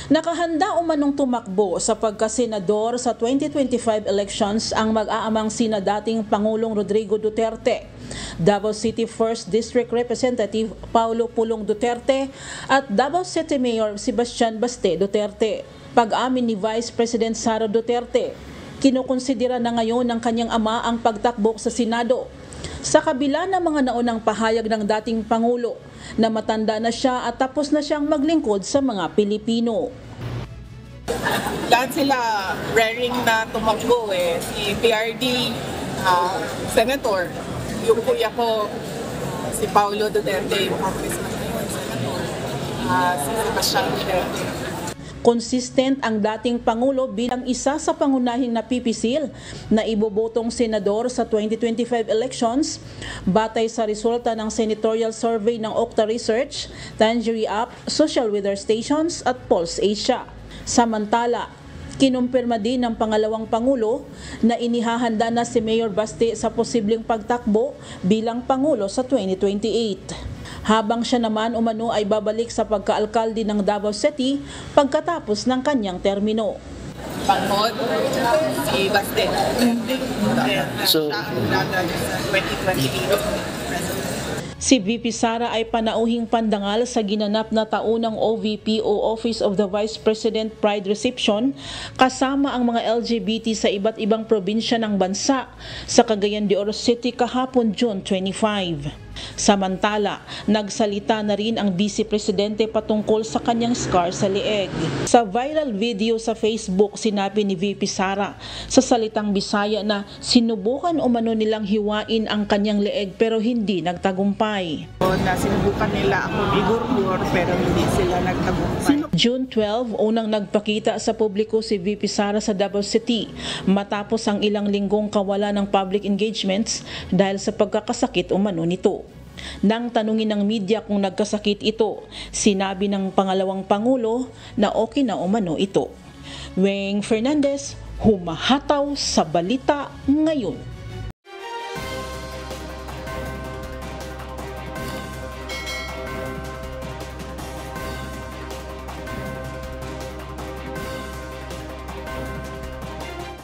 Nakahanda umanong tumakbo sa pagkasenador sa 2025 elections ang mag-aamang sina dating Pangulong Rodrigo Duterte, Davao City 1st District Representative Paulo Pulong Duterte at Davao City Mayor Sebastian Baste Duterte. Pag-amin ni Vice President Sara Duterte, kinukonsidera na ngayon ng kanyang ama ang pagtakbo sa Senado. Sa kabila ng mga naunang pahayag ng dating Pangulo na matanda na siya at tapos na siyang maglingkod sa mga Pilipino. Lahat sila raring na tumakbo si PRD, Senator, yung kuya ko, si Paulo Duterte, yung congressman ngayon, Senator, si Sebastian Duterte. Consistent ang dating Pangulo bilang isa sa pangunahing napipisil na ibobotong senador sa 2025 elections batay sa resulta ng senatorial survey ng Okta Research, Tangery App, Social Weather Stations at Pulse Asia. Samantala, kinumpirma din ng pangalawang Pangulo na inihahanda na si Mayor Baste sa posibleng pagtakbo bilang Pangulo sa 2028. Habang siya naman umano ay babalik sa pagkaalkalde ng Davao City pagkatapos ng kanyang termino. Pangod, si Baste. So, 2028. Si VP Sara ay panauhing pandangal sa ginanap na taunang OVP o Office of the Vice President Pride Reception kasama ang mga LGBT sa iba't ibang probinsya ng bansa sa Cagayan de Oro City kahapon June 25. Samantala, nagsalita na rin ang Vice Presidente patungkol sa kanyang scar sa leeg. Sa viral video sa Facebook, sinabi ni VP Sara sa salitang Bisaya na sinubukan umano nilang hiwain ang kanyang leeg pero hindi nagtagumpay. Sinubukan nila ako igurgur pero hindi sila nagtagumpay. June 12, unang nagpakita sa publiko si VP Sara sa Davao City matapos ang ilang linggong kawalan ng public engagements dahil sa pagkakasakit umano nito. Nang tanungin ng media kung nagkasakit ito, sinabi ng pangalawang Pangulo na okay na umano ito. Weng Fernandez, humahataw sa balita ngayon.